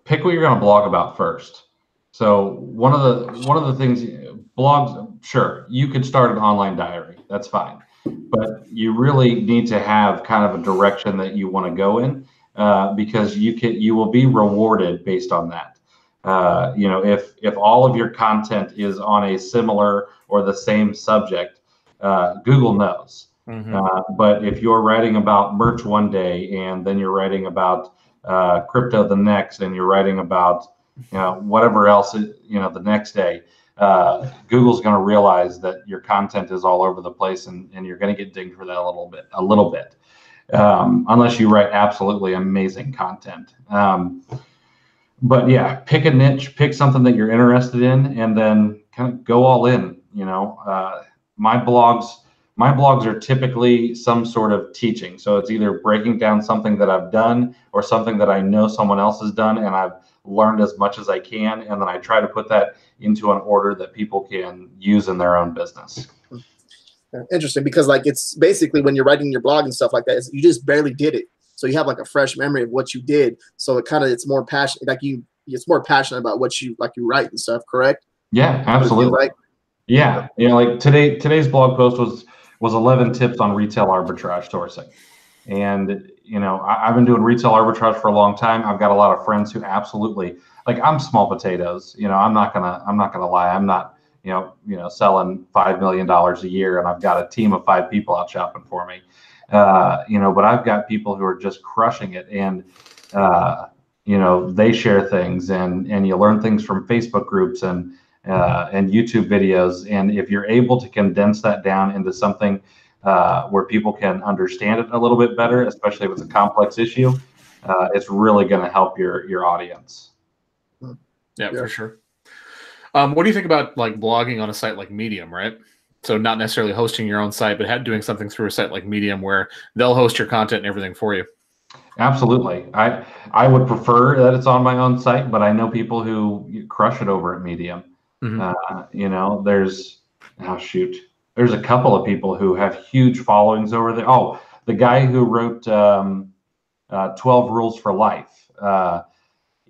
Pick what you're going to blog about first. So one of the things, blogs, sure, you could start an online diary. That's fine, but you really need to have kind of a direction that you want to go in, because you will be rewarded based on that. If all of your content is on a similar or the same subject, Google knows. But if you're writing about merch one day and then you're writing about crypto the next, and you're writing about whatever else the next day, Google's going to realize that your content is all over the place, and you're going to get dinged for that a little bit, unless you write absolutely amazing content. But yeah, pick a niche, pick something that you're interested in, and then kind of go all in. My blogs are typically some sort of teaching. So it's either breaking down something that I've done or something that I know someone else has done, and I've learned as much as I can, and then I try to put that into an order that people can use in their own business. Interesting, because like it's basically when you're writing your blog and stuff like that, you just barely did it. So you have like a fresh memory of what you did. So it's more passionate, it's more passionate about what you write and stuff, correct? Yeah, absolutely. Right? Yeah. Like today's blog post was 11 tips on retail arbitrage sourcing. And, I've been doing retail arbitrage for a long time. I've got a lot of friends who absolutely, like, I'm small potatoes. I'm not gonna lie. I'm not, selling $5 million a year, and I've got a team of 5 people out shopping for me. But I've got people who are just crushing it, and, they share things, and you learn things from Facebook groups and YouTube videos. And if you're able to condense that down into something where people can understand it a little bit better, especially if it's a complex issue, it's really going to help your audience. Yeah, for sure. What do you think about like blogging on a site like Medium, right? So not necessarily hosting your own site, but doing something through a site like Medium where they'll host your content and everything for you. Absolutely. I would prefer that it's on my own site, but I know people who crush it over at Medium. There's a couple of people who have huge followings over there. Oh, the guy who wrote 12 Rules for Life.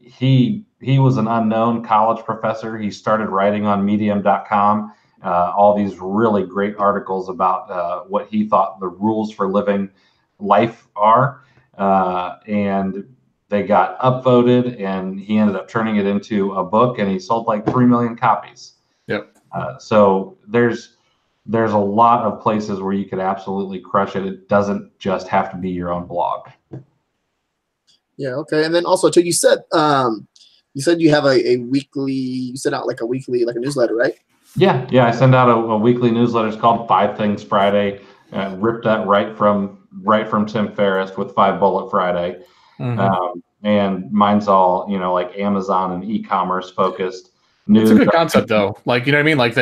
He was an unknown college professor. He started writing on medium.com, all these really great articles about what he thought the rules for living life are. And they got upvoted, and he ended up turning it into a book, and he sold like 3 million copies. Yep. So there's a lot of places where you could absolutely crush it. It doesn't just have to be your own blog. Yeah. Okay. And then also too, you said you have a weekly, you send out like a newsletter, right? Yeah. I send out a weekly newsletter. It's called 5 Things Friday. Ripped that right from Tim Ferriss with 5 Bullet Friday. And mine's all, like Amazon and e-commerce focused. It's a good concept though. Like, you know what I mean? Like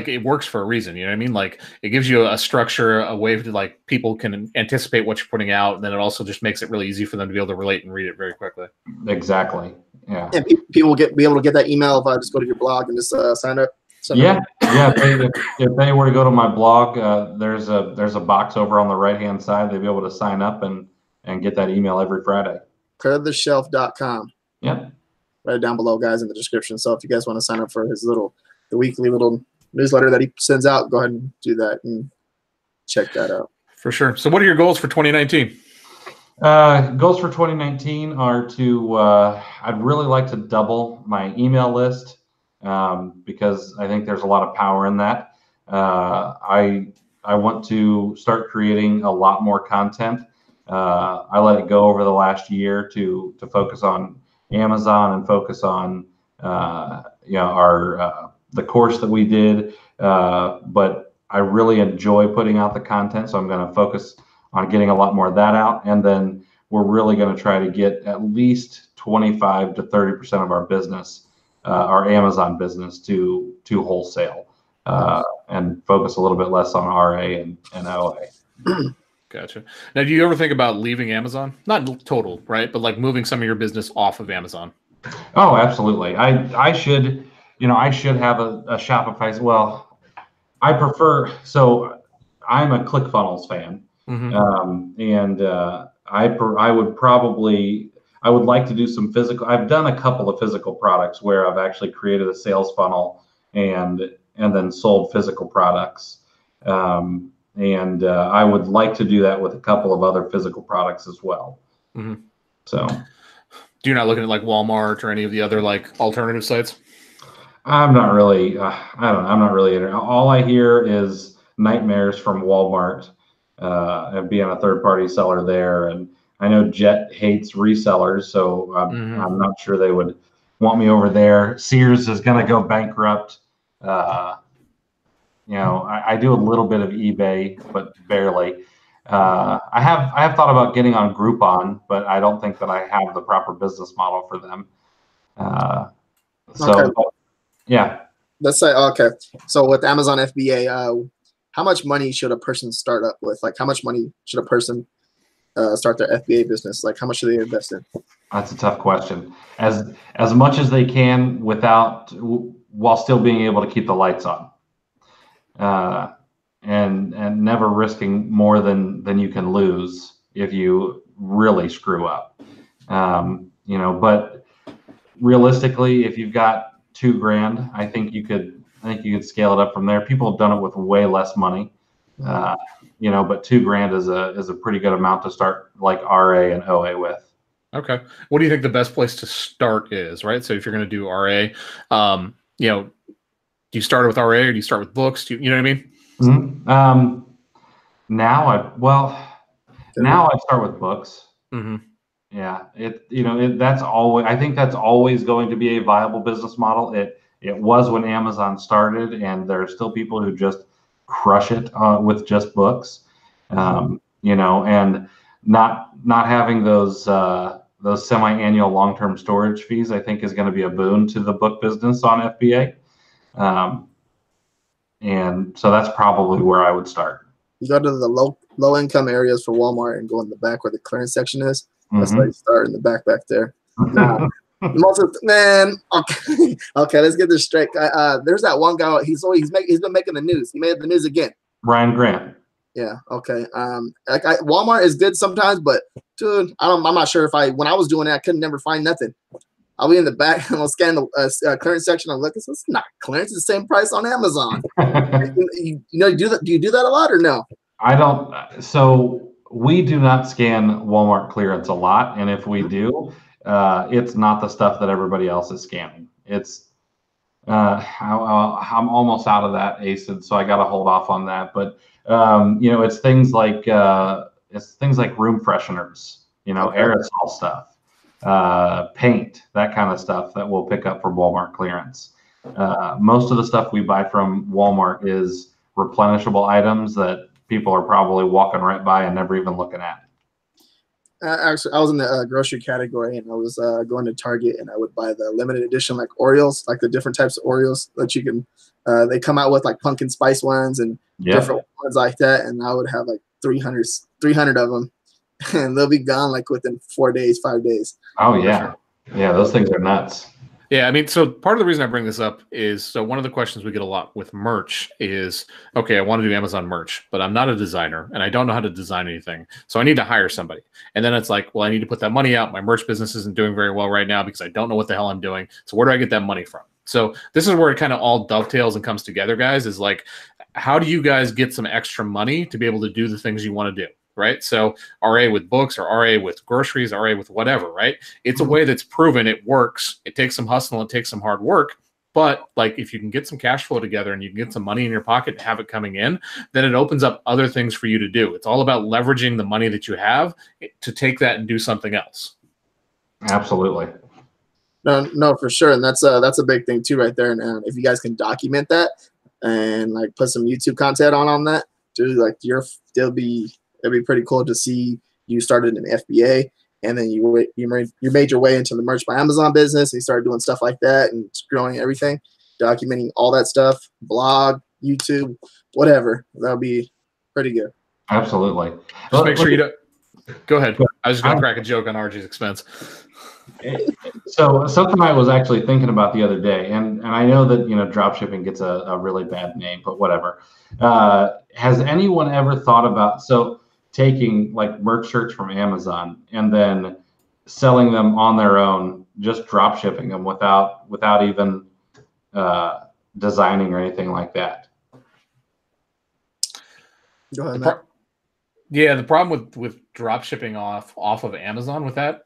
it works for a reason, you know what I mean? Like it gives you a structure, a way to like people can anticipate what you're putting out. And then it also just makes it really easy for them to be able to relate and read it very quickly. Exactly. Yeah. And people will be able to get that email if I just go to your blog and just sign up. Yeah. If they were to go to my blog, there's a box over on the right-hand side. They'd be able to sign up and get that email every Friday. ClearTheShelf.com. Yeah. Write it down below, guys, in the description. So if you guys want to sign up for the weekly little newsletter that he sends out, go ahead and do that and check that out. For sure. So what are your goals for 2019? Goals for 2019 are to, I'd really like to double my email list, because I think there's a lot of power in that. I want to start creating a lot more content. I let it go over the last year to focus on Amazon and focus on the course that we did, but I really enjoy putting out the content, so I'm going to focus on getting a lot more of that out, and then we're really going to try to get at least 25 to 30% of our business, our Amazon business, to wholesale, and focus a little bit less on RA and OA. Gotcha. Now, do you ever think about leaving Amazon? Not total, right? But like moving some of your business off of Amazon. Oh, absolutely. I should have a Shopify. Well, I prefer, so I'm a ClickFunnels fan. And I would like to do some physical. I've done a couple of physical products where I've actually created a sales funnel and then sold physical products. I would like to do that with a couple of other physical products as well. So, do you not looking at like Walmart or any of the other like alternative sites? I'm not really. I don't know. I'm not really. All I hear is nightmares from Walmart and being a third-party seller there. And I know Jet hates resellers, so I'm not sure they would want me over there. Sears is going to go bankrupt. I do a little bit of eBay, but barely. I have thought about getting on Groupon, but I don't think that I have the proper business model for them. Okay. Yeah. Let's say, okay. So with Amazon FBA, how much money should a person start up with? Like, how much money should a person start their FBA business? Like, how much should they invest in? That's a tough question. As much as they can while still being able to keep the lights on, and never risking more than you can lose if you really screw up. But realistically, if you've got $2,000, I think you could scale it up from there. People have done it with way less money, but $2,000 is a pretty good amount to start like RA and OA with. Okay. What do you think the best place to start is, right? So if you're going to do RA, do you start with RA or do you start with books? You know what I mean? Now I start with books. Yeah, that's always. I think that's always going to be a viable business model. It was when Amazon started, and there are still people who just crush it with just books. And not having those semi-annual long-term storage fees, I think, is going to be a boon to the book business on FBA. And so that's probably where I would start. You go to the low income areas for Walmart and go in the back where the clearance section is. That's where you start, in the back there. Man, okay, let's get this straight. There's that one guy. He's been making the news. He made the news again. Ryan Grant. Yeah. Okay. Walmart is good sometimes, but dude, I'm not sure when I was doing that, I couldn't never find nothing. I'll be in the back and I'll scan the clearance section. I'm looking, it's not clearance. It's the same price on Amazon. Do you do that a lot or no? I don't. So we do not scan Walmart clearance a lot, and if we do, it's not the stuff that everybody else is scanning. It's I'm almost out of that ACID, so I got to hold off on that. But it's things like room fresheners, aerosol stuff. Paint, that kind of stuff that we'll pick up from Walmart clearance. Most of the stuff we buy from Walmart is replenishable items that people are probably walking right by and never even looking at. Actually, I was in the grocery category, and I was going to Target, and I would buy the limited edition like Oreos, like the different types of Oreos that you can. They come out with like pumpkin spice ones and different ones like that, and I would have like 300 of them. And they'll be gone like within 4 days, 5 days. Oh yeah. Yeah, those things are nuts. Yeah, I mean, so part of the reason I bring this up is, so one of the questions we get a lot with merch is, okay, I want to do Amazon merch, but I'm not a designer and I don't know how to design anything. So I need to hire somebody. And then it's like, well, I need to put that money out. My merch business isn't doing very well right now because I don't know what the hell I'm doing. So where do I get that money from? So this is where it kind of all dovetails and comes together, guys, is like, how do you guys get some extra money to be able to do the things you want to do? Right? So RA with books or RA with groceries, RA with whatever, right? It's a way that's proven it works. It takes some hustle and it takes some hard work. But like if you can get some cash flow together and you can get some money in your pocket and have it coming in, then it opens up other things for you to do. It's all about leveraging the money that you have to take that and do something else. Absolutely. No, for sure. And that's a big thing too right there. And if you guys can document that and like put some YouTube content on that, dude, like it'd be pretty cool to see you started in FBA and then you made your way into the Merch by Amazon business. And you started doing stuff like that and growing everything, documenting all that stuff, blog, YouTube, whatever. That'll be pretty good. Absolutely. Just make sure you don't. Go ahead. I was just gonna crack a joke on RG's expense. So something I was actually thinking about the other day, and I know that drop shipping gets a really bad name, but whatever. Has anyone ever thought about taking like merch shirts from Amazon and then selling them on their own, just drop shipping them without even designing or anything like that? Go ahead, Matt. Yeah, the problem with drop shipping off of Amazon with that,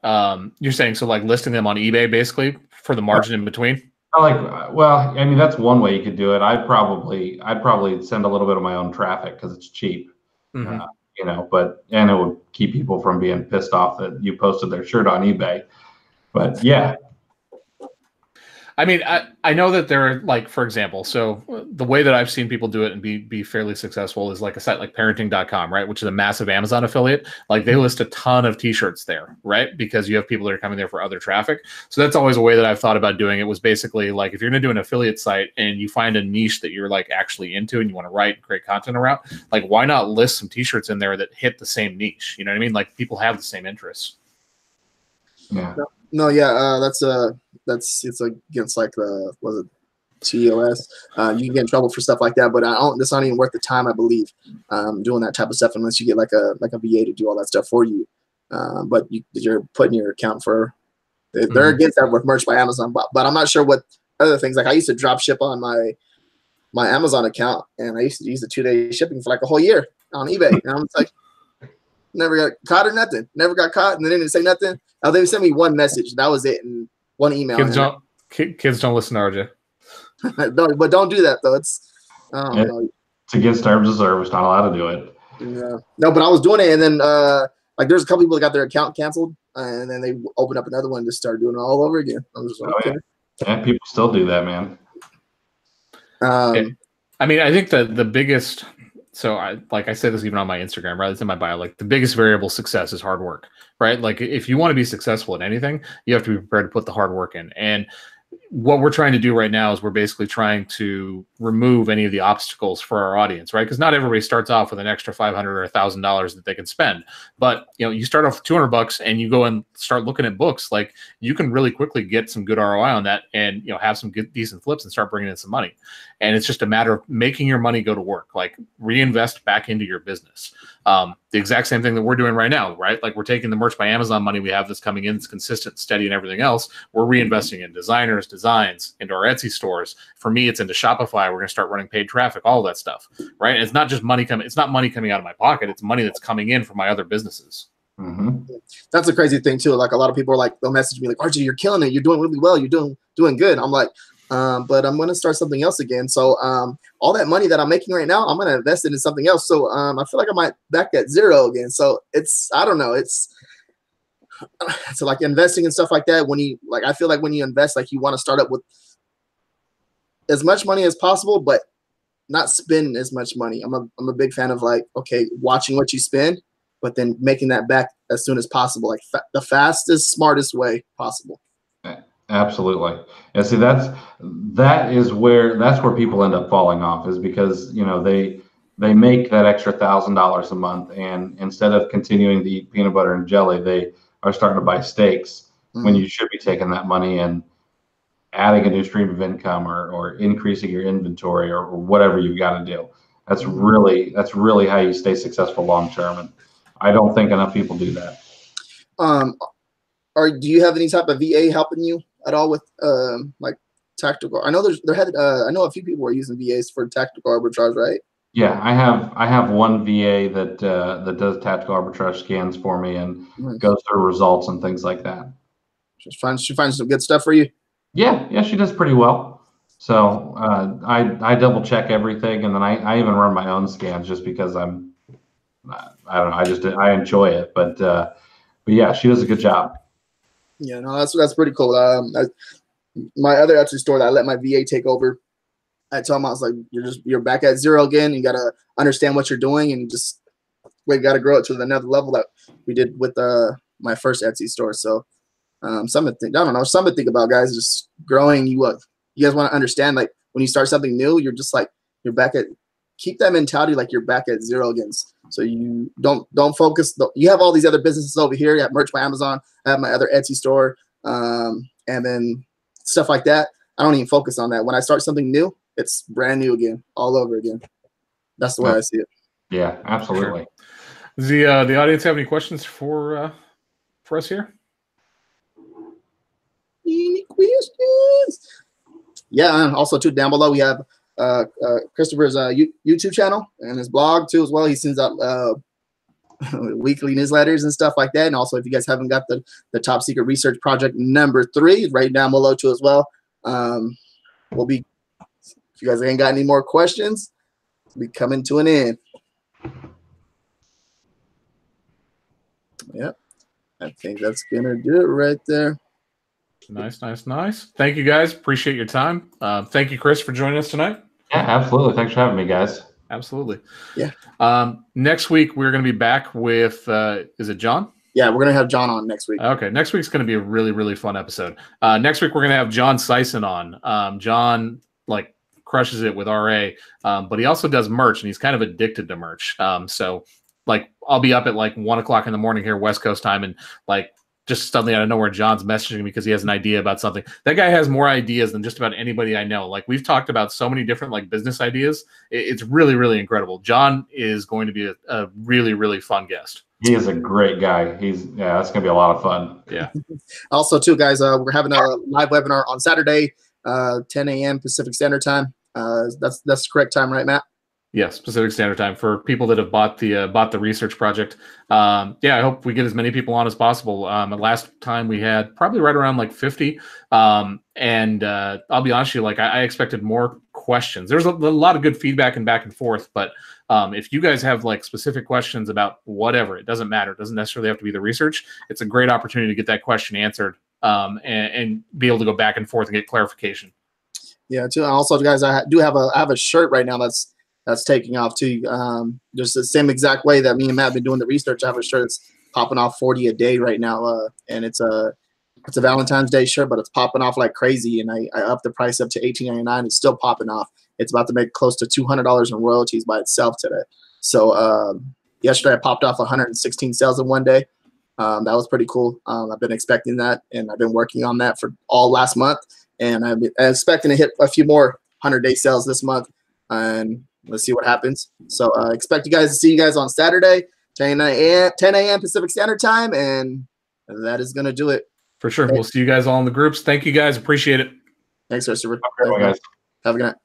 you're saying like listing them on eBay basically for the margin in between. Well, I mean that's one way you could do it. I'd probably send a little bit of my own traffic because it's cheap, Mm-hmm. And it would keep people from being pissed off that you posted their shirt on eBay. But yeah. I mean, I know that there are, like, for example, so the way that I've seen people do it and be fairly successful is like a site like parenting.com, right? Which is a massive Amazon affiliate. Like they list a ton of t-shirts there, right? Because you have people that are coming there for other traffic. So that's always a way that I've thought about doing it, was basically like, if you're going to do an affiliate site and you find a niche that you're like actually into and you want to write and create content around, like why not list some t-shirts in there that hit the same niche? You know what I mean? Like people have the same interests. Yeah. No, yeah, it's against like the was it TOS. You can get in trouble for stuff like that, but that's not even worth the time, I believe, doing that type of stuff unless you get like a VA to do all that stuff for you. But you're putting your account for they're against that with merch by Amazon, but I'm not sure what other things. Like I used to drop ship on my Amazon account, and I used to use the 2-day shipping for like a whole year on eBay, and I'm like, never got caught or nothing. Never got caught, and they didn't say nothing. They sent me one message. That was it, and one email. Kids don't listen to RJ. No, but don't do that though. It's against terms of service. Not allowed to do it. Yeah. No, but I was doing it, and then like there's a couple people that got their account canceled, and then they opened up another one and just started doing it all over again. I was just like, okay. Yeah, people still do that, man. I mean, I think the biggest. So I say this even on my Instagram, right? It's in my bio. Like the biggest variable success is hard work, right? Like if you want to be successful at anything, you have to be prepared to put the hard work in. And what we're trying to do right now is we're basically trying to remove any of the obstacles for our audience, right? Because not everybody starts off with an extra $500 or $1,000 that they can spend. But you start off with $200 and you go and start looking at books. Like you can really quickly get some good ROI on that, and have some good decent flips and start bringing in some money. And it's just a matter of making your money go to work, like reinvest back into your business. The exact same thing that we're doing right now, right? Like we're taking the merch by Amazon money we have that's coming in, it's consistent, steady, and everything else. We're reinvesting in designers, designs, into our Etsy stores. For me, it's into Shopify. We're going to start running paid traffic, all of that stuff, right? And it's not just money coming. It's not money coming out of my pocket. It's money that's coming in from my other businesses. Mm-hmm. That's a crazy thing too. Like a lot of people are like, they'll message me like, RJ, you're killing it. You're doing really well. You're doing good. I'm like, but I'm going to start something else again. So all that money that I'm making right now, I'm going to invest it in something else. So I feel like I might back at zero again. So I don't know. It's like investing and stuff like that. I feel like when you invest, like you want to start up with as much money as possible, but not spend as much money. I'm a big fan of like, okay, watching what you spend, but then making that back as soon as possible, like the fastest, smartest way possible. Absolutely. And see, that's where people end up falling off, is because they make that extra $1,000 a month, and instead of continuing to eat peanut butter and jelly, they are starting to buy steaks when you should be taking that money and adding a new stream of income or increasing your inventory or whatever you've got to do. That's really how you stay successful long term, and I don't think enough people do that. Do you have any type of VA helping you at all with like tactical? I know I know a few people are using VAs for tactical arbitrage, right? Yeah, I have one VA that does tactical arbitrage scans for me and goes through results and things like that. She finds some good stuff for you. Yeah, she does pretty well. So I double check everything, and then I even run my own scans just because I don't know, I enjoy it. But yeah, she does a good job. Yeah, no, that's pretty cool. My other Etsy store that I let my VA take over, I told him, I was like, you're back at zero again. You got to understand what you're doing, and we got to grow it to another level that we did with my first Etsy store. So something to think about, guys. Just growing you up. You guys want to understand, like when you start something new, you're just like you're back at keep that mentality like you're back at zero again. So you don't focus. You have all these other businesses over here. You have merch by Amazon. I have my other Etsy store, and then stuff like that. I don't even focus on that. When I start something new, it's brand new again, all over again. That's the way I see it. Yeah, absolutely. Sure. The audience have any questions for us here? Any questions? Yeah, and also too down below we have Christopher's YouTube channel and his blog too as well. He sends out weekly newsletters and stuff like that. And also, if you guys haven't got the top secret research project number 3, right down below too as well. We'll be, if you guys ain't got any more questions, we'll be coming to an end. Yep, I think that's gonna do it right there. Nice. Thank you guys. Appreciate your time. Thank you, Chris, for joining us tonight. Yeah, absolutely. Thanks for having me, guys. Absolutely. Yeah. Next week we're going to be back with is it John? Yeah, we're gonna have John on next week. Okay, next week's going to be a really, really fun episode. Next week we're going to have John Sison on. John crushes it with RA, but he also does merch, and he's kind of addicted to merch. So I'll be up at 1 o'clock in the morning here West Coast time, and just suddenly out of nowhere, John's messaging me because he has an idea about something. That guy has more ideas than just about anybody I know. We've talked about so many different business ideas. It's really, really incredible. John is going to be a really, really fun guest. He is a great guy. That's going to be a lot of fun. Yeah. Also, too, guys, we're having a live webinar on Saturday, 10 a.m. Pacific Standard Time. That's the correct time, right, Matt? Yes, Pacific Standard Time for people that have bought the research project. I hope we get as many people on as possible. Last time we had probably right around 50. And I'll be honest with you, I expected more questions. There's a lot of good feedback and back and forth, but if you guys have specific questions about whatever, it doesn't matter. It doesn't necessarily have to be the research. It's a great opportunity to get that question answered and be able to go back and forth and get clarification. Yeah, too. Also, guys, I have a shirt right now that's taking off too. Just the same exact way that me and Matt have been doing the research. I have a shirt that's popping off 40 a day right now, and it's a Valentine's Day shirt, but it's popping off like crazy. And I upped the price up to $18.99. It's still popping off. It's about to make close to $200 in royalties by itself today. So yesterday I popped off 116 sales in one day. That was pretty cool. I've been expecting that, and I've been working on that for all last month, and I'm expecting to hit a few more 100-day sales this month. And let's see what happens. So expect you guys to see you guys on Saturday, 10 a.m. Pacific Standard Time, and that is going to do it. For sure. We'll see you guys all in the groups. Thank you, guys. Appreciate it. Thanks, Christopher. Guys. Have a good night.